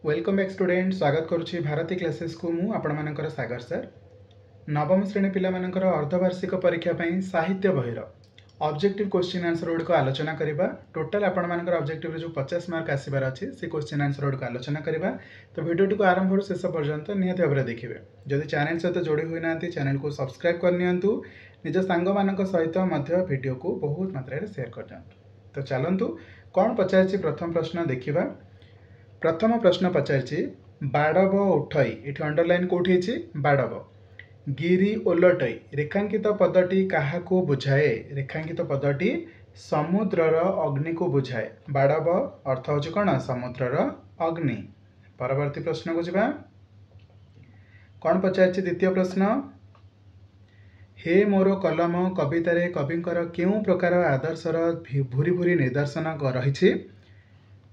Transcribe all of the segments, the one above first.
Welcome back student स्वागत करुच्ची Bharti classes को मु आपण मानकर सागर सर नवम श्रेणी पिला मानकर अर्धवार्षिक परीक्षा पई साहित्य बहिर ऑब्जेक्टिव क्वेश्चन आंसर गुड को आलोचना करबा। टोटल आपण मानकर ऑब्जेक्टिव जो 50 मार्क आसीबार अछि से क्वेश्चन आंसर गुड को आलोचना करबा। तो वीडियो को आरंभ से शेष पर्यंत निहत भाव देखिए। जदि चैनल सहित जोड़ी हुई ना चैनल को सब्सक्राइब कर नियंतु, निज सांग मानक सहित मध्य वीडियो को बहुत मात्रा रे शेयर कर दियंतु। तो चलंतु कोन पचारछि प्रथम प्रश्न देखिबा। प्रथम प्रश्न पचारछि बाड़ब उठई, इठी अंडरलाइन कोठी अछि बाड़ब। गिरी ओलटई रेखांकित पदटी काहाकू बुझाए? रेखांकित पदटी समुद्रर अग्नि को बुझाए। बाड़ब अर्थ होछि कोन? समुद्रर अग्नि। परवर्ती प्रश्न को जिबा। कोन पचारछि द्वितीय प्रश्न, हे मोर कलम कवितारे कविंकर केउ प्रकार आदर्शर भूरी भूरी निदर्शन रहिछि?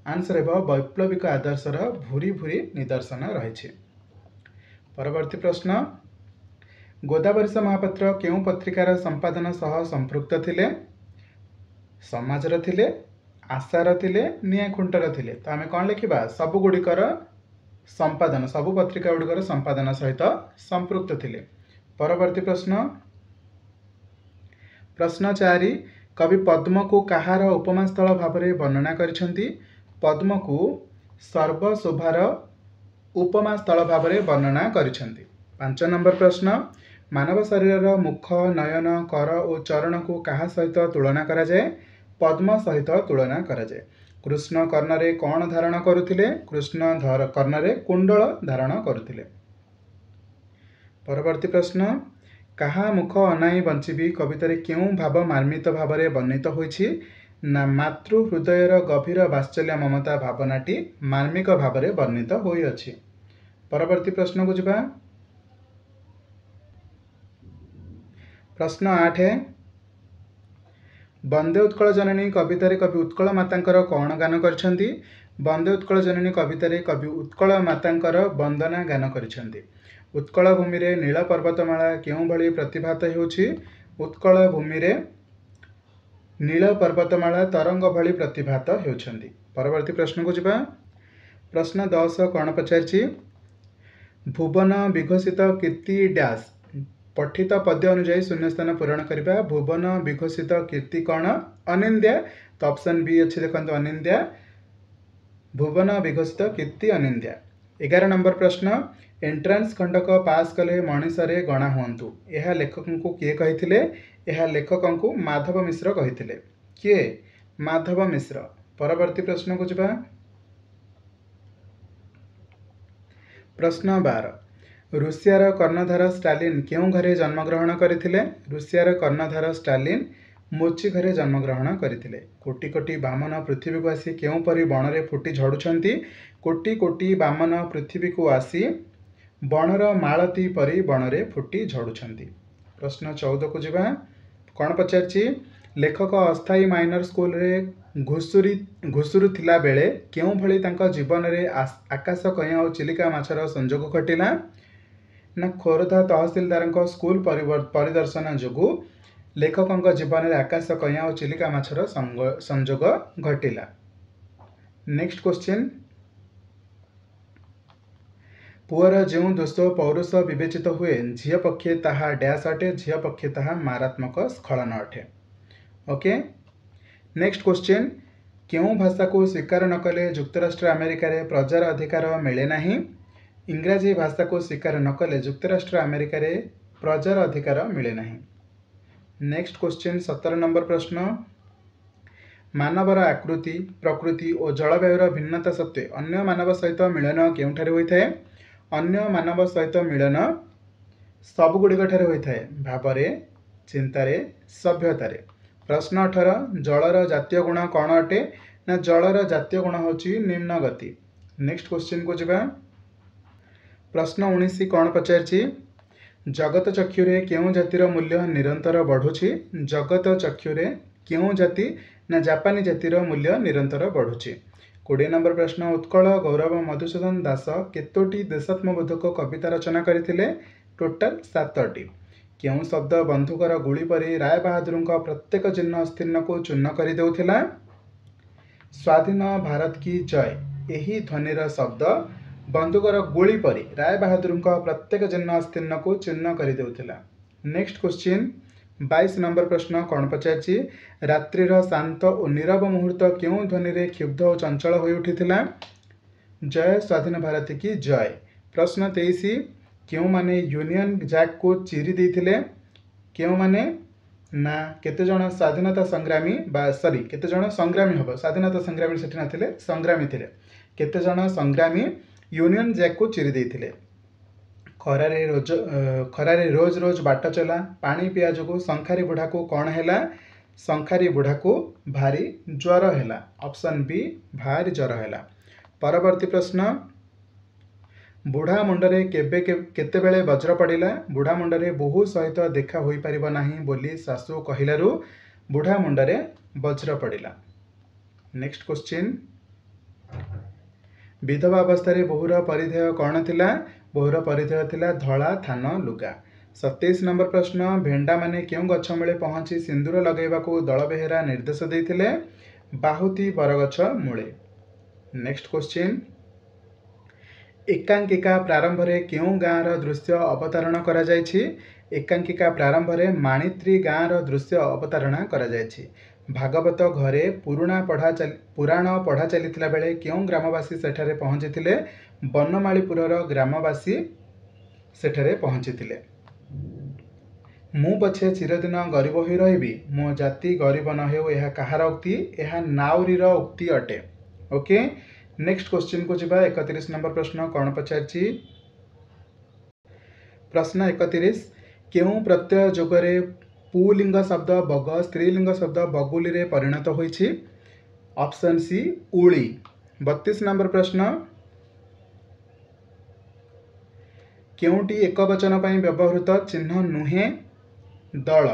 आंसर हेब वैप्लविक आदर्शर भूरी भूरी निदर्शन रहिछि। परवर्ती प्रश्न, गोदावरीश महापात्र केउ पत्रिकार संपादन सह संपृक्त थिले? समाजर थिले, आशार थिले, नियाखुंटर थिले। तो आमे कोन लिखिबा? सब गुडिकर संपादन, सब पत्रिका गुडिकर संपादन सहित संपृक्त थिले। परवर्ती प्रश्न, प्रश्न 4, कवि पद्म को कहार उपमा स्थल भावरे वर्णना करिसंती? पद्म को सर्वशोभार उपमा स्थल भावरे वर्णना करिसंती। 5 नंबर प्रश्न, मानव शरीर मुख, नयन, कर और चरण को कहा सहित तुलना करा जाए? पद्म सहित तुलना करा जाए। कृष्ण कर्णरे कौन धारण करुथिले? कृष्ण कर्णरे कुंडल धारण करुथिले। परवर्ती प्रश्न, कहा मुख अनाई बंचिबी कवितारे केउ भाव मार्मित भावरे वर्णित होइछि? ना मातृ हृदयर गभीर वात्सल्य ममता भावनाटी मार्मिक भावरे वर्णित होई अछि। परवर्ती प्रश्न को जिबा। प्रश्न 8, वंदे उत्कल जननी कवितारे कवि उत्कल मातांकर कौन गान करिसंती? वंदे उत्कल जननी कवितारे कवि उत्कल मातांकर वंदना गान करिसंती। उत्कल भूमि रे नील पर्वतमाला केउ भली प्रतिभात हेउछि? उत्कल भूमि रे नील पर्वतमाला तरंग भली प्रतिभात हेउछंती। परवर्ती प्रश्न को जिबा। प्रश्न 10 कौन पचारछि? भुवन विघोषित कीर्ति डैश। पठित पद्य अनुसार शून्य स्थान पूरण करबा। भुवन विघोषित कीर्ति कौन? अनिंद्या। तो ऑप्शन बी अच्छे देखो अनिंद्या। भुवन विघोषित कीर्ति अनिंद्या। 11 नंबर प्रश्न, एंट्रांस खंडक पास कले मनीषरे गणा हुंतु। यह लेखक को किए कहिथिले? यह लेखक को माधव मिश्र कहिथिले। किए? माधव मिश्र। परवर्ती प्रश्न को जिबा। प्रश्न 12, रूसियार कर्णधार स्टालिन केउ घरे जन्मग्रहण करथिले? रूसियार कर्णधार स्टालिन मोची घरे जन्मग्रहण करथिले। कोटी कोटी बामन पृथ्वी को आसी केउ परी बणरे फुटी झड़ुछंती? कोटी कोटी बामन पृथ्वी को आसी बणर मालती परी बणरे फुटी झड़ुछंती। प्रश्न 14 को जिबा। कौन पचारछि? लेखक अस्थायी माइनर स्कूल रे घुसुरु थिला बेले केउ भली तांका जीवन रे आकाश कइया और चिलिका माछर संजोग घटिला? ना खोरधा तहसीलदार स्कूल परिदर्शन जोगु लेखक जीवन में आकाश कइया और चिलिका माछर संजोग घटिला। नेक्स्ट क्वेश्चन, पुअर जो दोष पौरुष विवेचित हुए झील पक्षे ताहा डैश अटे, झील पक्षे ताहा मारात्मक स्खलन अटे। ओके। नेक्स्ट क्वेश्चन, केउ भाषा को स्वीकार न कले युक्तराष्ट्र अमेरिका रे प्रजार अधिकार मिले नाही? इंग्राजी भाषा को स्वीकार न कले युक्तराष्ट्र अमेरिका रे प्रजार अधिकार मिले नाही। नेक्स्ट क्वेश्चन 17 नंबर प्रश्न, मानवर आकृति, प्रकृति और जलवायुर भिन्नता सत्वे अन्य मानव सहित मिलन केउठारे होइथाय? अन्य मानव सहित मिलन सब गुड़िक ठारे होइथाय। भावरे, चिंतारे, सभ्यतारे। प्रश्न 18, जलर जातीय गुण कौन अटे? ना जलर जातीय गुण होची निम्न गति। नेक्स्ट क्वेश्चन को जिबा। प्रश्न 19 कौन पचारछि? जगत चक्षुरे केउ जातिर मूल्य निरंतर बढ़ुछि? जगत चक्षुरे केउ जाति? ना जापानी जातिर मूल्य निरंतर बढ़ुछि। 20 नंबर प्रश्न, उत्कल गौरव मधुसूदन दास केतोटी देशात्मबोधक कविता रचना करथिले? टोटाल 7टी। केउ शब्द बंधुकर गुली परी राय बहादुर प्रत्येक चिन्ह अस्तीर्ण को चूर्ण कर देउथिला? स्वाधीन भारत की जय यही ध्वनिर शब्द बंदूकर गुली परी राय बहादुर प्रत्येक चिन्ह अस्तीर्ण को चिन्ह कर देउथिला। नेक्स्ट क्वेश्चन 22 नंबर प्रश्न कौन पचारछि रात्रिर शांत और नीरव मुहूर्त क्यों ध्वनि रे क्षुब्ध और चंचल हो उठिथिला। जय स्वाधीन भारत की जय। प्रश्न 23 क्यों माने यूनियन जैक को चिरी देथिले क्यों माने ना केते जण स्वाधीनता संग्रामी सॉरी केते जण संग्रामी हबो स्वाधीनता संग्रामी सेठी नथिले संग्रामी थिले केते जण संग्रामी यूनियन जैक को चिरी देथिले। खरारे रोज रोज बाट चला पानी पिया जो शंखारी बुढ़ा को कौन है शंखारी बुढ़ा को भारी ज्वर है ऑप्शन बी भारी ज्वर है। परवर्ती प्रश्न बुढ़ा मुंडरे केतेबेले वज्र पड़ा बुढ़ा मुंडरे बोहू सहित देखा हो पारिब नाही बोली सासू कहिलारु बुढ़ा मुंडरे वज्र पड़ा। नेक्स्ट क्वेश्चन विधवा अवस्था बोहूर परिधेय कौन थिला बोहूर परिधेय थिला धला थान लुगा। 27 नंबर प्रश्न भेंडा माने क्यों गछ मूले पहुँची सिंदूर लगेवा को दल बेहेरा निर्देश देथिले बाहुती बरगछ मूले। नेक्स्ट क्वेश्चन एकांकिका प्रारंभ रे क्यों गाँव दृश्य अवतारण करा जायछि एकांकिका प्रारंभ रे माणित्री गाँव दृश्य अवतारणा करा जायछि। भागवत घरे पुराण पढ़ा चली बेले क्यों ग्रामवासी सेठारे पहुँची बनमालीपुरर ग्रामवासी सेठारे पहुँची मु पछे चिरदिन गरीब हो रही मो जाति गरीब न हो यह कहार उक्ति यह नाउरीर उक्ति अटे। ओके नेक्स्ट क्वेश्चन को जिबा 31 नंबर प्रश्न कौन पचारछि प्रश्न 31 क्यों प्रत्यय जोगरे पुलिंग शब्द बग स्त्रीलिंग शब्द बगुली रे परिणत होइछि ऑप्शन सी उली। 32 नंबर प्रश्न क्योंटी एक वचन पर व्यवहृत चिन्ह नुहे दल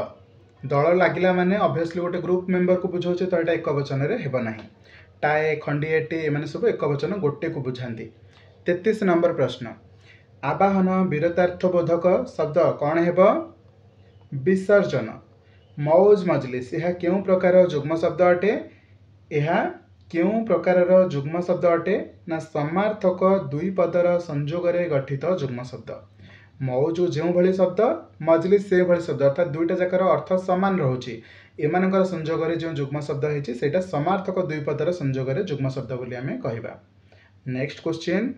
दल लगिला माने ऑब्वियसली गोटे ग्रुप मेंबर को बुझाऊे तो यहाँ एक वचन रे हेबो नाही टाए खंडिए टे एमाने सब एक वचन गोटे को बुझाती। 33 नंबर प्रश्न आवाहन वीरतार्थबोधक शब्द कौन हेब विसर्जन। मौज मजलिस यह क्यों प्रकार जुग्म शब्द अटे यह क्यों प्रकार जुग्म शब्द अटे ना समार्थक दुई पदर संजोग गठित जुग्म शब्द। मौज जो भली शब्द मजलिस से भली शब्द अर्थात दुईटा जाकर अर्थ सामान रोचे एमानकर संजोग जो जुग्म शब्द होती है समार्थक दुई पदर संजोग जुग्म शब्द बोली आमे कहिबा। नेक्स्ट क्वेश्चन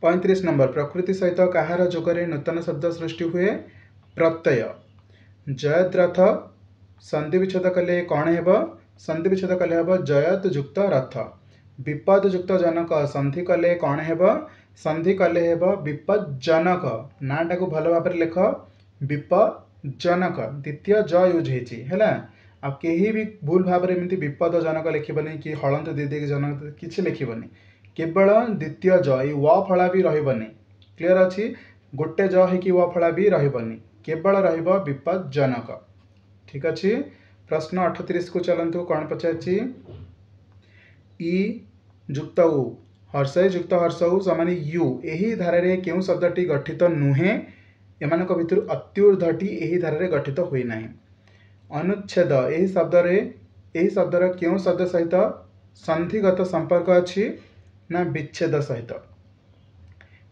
35 नंबर प्रकृति सहित कहार जोगरे नूतन शब्द सृष्टि हुए प्रत्यय। जयद्रथ संधि विच्छेद कले कौन हेब संधि विच्छेद कले हेब जयत युक्त रथ। विपद युक्त जनक संधि कले कौन हेब संधि कले हेब विपज्जनक नाटा को भल भाव लेख विपज्जनक द्वितीय ज यूज है आ कहीं भी भूल भाव में एमती विपदजनक लिखबनी कि हलंत दीदी जनक किसी लिखबनी केवल द्वितीय ज व फला भी रही क्लीयर अच्छी गोटे ज हो व फला भी रही केवल विपज्जनक। ठीक अच्छे प्रश्न 38 को चलतु कौन पचारछि इ युक्त उ हर्षय युक्त हर्षऊ समान यू यही धारे क्यों शब्दटी गठित नुहे एमान भितर अत्युर्धटी यही धारे गठित हुई ना। अनुच्छेद यही शब्दर क्यों शब्द सहित संधिगत संपर्क अच्छी ना विच्छेद सहित।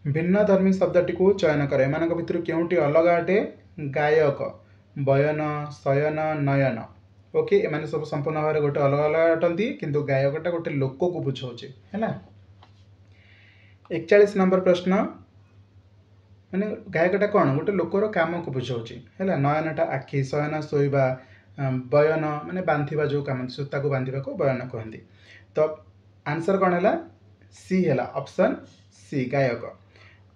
भिन्न धर्मी शब्दटी को चयन कर एमान भितर क्योंटी अलग अटे गायक बयन शयन नयन। ओके एमाने सब संपूर्ण भाव गोटे अलग अलग अटंती किंतु गायकटा गोटे लोक को बुझाऊे है। 41 नंबर प्रश्न माने गायकटा कौन गोटे लोकर काम को बुझाऊे है। नयनटा आखि शयन शोवा बयन माने बांधिबा जो काम सूता को बांधिबा को बयन कहती। तो आंसर कौन है सी है ऑप्शन सी गायक।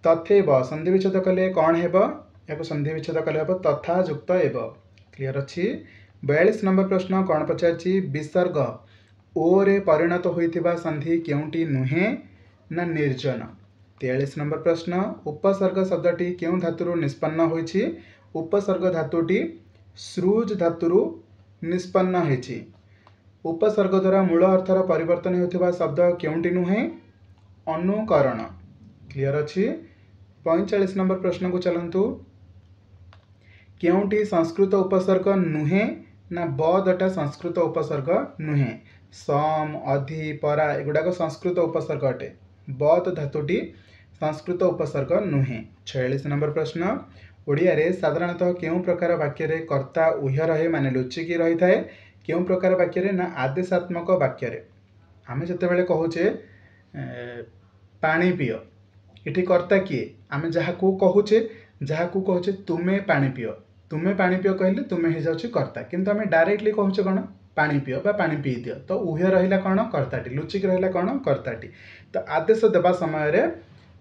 तथैव संधि विच्छेद कले कौन हेब या संधि विच्छेद कले हेब तथा युक्त एव। क्लीयर अच्छी 42 नंबर प्रश्न कौन पचारछि विसर्ग ओ रे परिणत होइथिबा संधि केउंटी नुहे ना निर्जन। 43 नंबर प्रश्न उपसर्ग शब्दटी क्यों धातुरु निष्पन्न होइछि उपसर्ग धातुटी सृज धातुरु निष्पन्न होइछि। उपसर्ग द्वारा मूल अर्थर परिवर्तन होइथिबा शब्द केउंटी नुहे अनुकरण। क्लीयर अच्छी 45 नंबर प्रश्न को चलतु केउंटी संस्कृत उपसर्ग नुहे ना बदटा संस्कृत उपसर्ग नुहे। सम अधि परा एगुड़ाक संस्कृत उपसर्ग अटे बत धातुटी संस्कृत उपसर्ग नुहे। 46 नंबर प्रश्न ओडिया रे साधारणतः केउं प्रकार वाक्य रे कर्ता उह्य रहे माने लुचिकी रही थाए केउं प्रकार वाक्य रे ना आदेशात्मक वाक्य रे आमे जतेबेले कहूचे पानी पियो इठी कर्ता किए आमे जहाकू कहूचे तुमे पानी पियो कहले तुमे हो जाउची कर्ता किंतु आमे डायरेक्टली कहूचे कोन पानी पियो बा पानी पी दियो तो उह्य रहिला कोन कर्ताटी लुचिकी रहिला कोन कर्ताटी तो आदेश देबा समय रे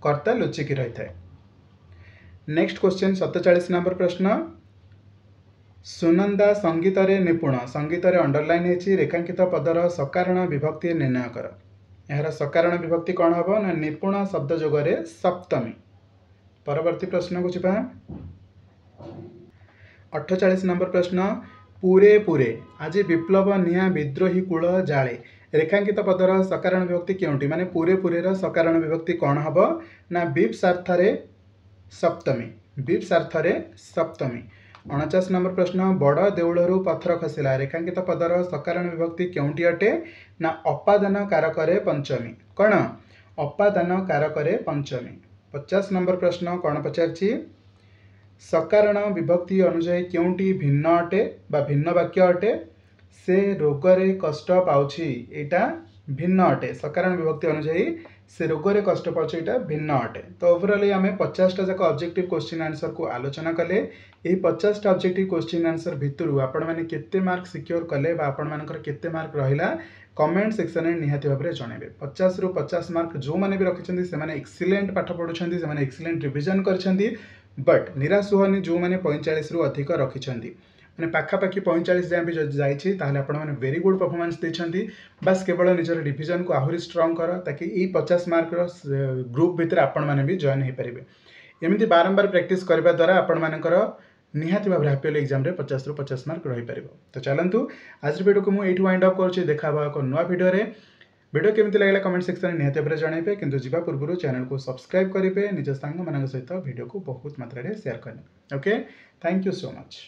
कर्ता लुचिकी रही थाए। नेक्स्ट क्वेश्चन 47 नंबर प्रश्न सुनंदा संगीत रे निपुण संगीत रे अंडरलाइन हेची रेखांकित पदर सकारण विभक्ति निर्णय कर यार सकारण विभक्ति कौन हम ना निपुण शब्द जोगरे सप्तमी। परवर्ती प्रश्न को जीवा 48 नंबर प्रश्न पूरे पूरे आज विप्लव निया विद्रोही कूल जाले रेखांकित पदर सकारण विभक्ति केउंटी माने पूरे पूरे रा सकारण विभक्ति कौन हम ना विप्सार्थरे सप्तमी। 49 नंबर प्रश्न बड़ देउलरू पत्थर खसिला रेखांकित पदर सकारण विभक्ति केउंटी अटे ना अपादान कारकरे पंचमी कौन अपादान कारकरे पंचमी। 50 नंबर प्रश्न कौन पचारछि सकारण विभक्ति अनुसार केउंटी भिन्न अटे बा भिन्न वाक्य अटे से रोगरे कष्ट पाउछि एटा भिन्न अटे सकारण विभक्ति अनुसार से रोगरे कष्ट पाउछि एटा भिन्न अटे। तो ओवरऑल आमे 50 टा जाक ऑब्जेक्टिव क्वेश्चन आंसर को आलोचना कले एही 50 टा ऑब्जेक्टिव क्वेश्चन आंसर भितरु आपण माने केते मार्क सिक्योर कले बा आपण मानकर केते मार्क रहिला कमेंट सेक्शन में निहाती भाव में जनइबे। 50 रु 50 मार्क जो माने भी रखिछन्ती से माने एक्सीलेंट पाठ पढुछन्ती से माने एक्सीलेंट रिवीजन करछन्ती बट निराश होनी जो माने 45 रु अधिक रखिछन्ती माने पाखापाखि 45 जाए भी जाइछि ताहले आपण माने वेरी गुड परफॉर्मेंस दैछन्ती बस केवल निजर रिवीजन को आहुरी स्ट्रांग कर ताकि ई 50 मार्क रो ग्रुप भीतर आपण माने भी जॉइन हे परिबे। एमिति बारंबार प्रैक्टिस करबा द्वारा आपण मानकर निहाती भाव हापियल एग्जाम रे 50 रु 50 मार्क रही पारिबो। तो चलंतु आज वीडियो को मु एठी वाइंड अप करछि देखा बा को नवा वीडियो रे वीडियो केमिति लागला कमेंट सेक्शन में निहाती भाव जणाइबे किंतु जीवा पूर्व चैनल को सब्सक्राइब करिबे निज संग मानक सहित वीडियो को बहुत मात्रा रे शेयर करने। Okay thank you so much.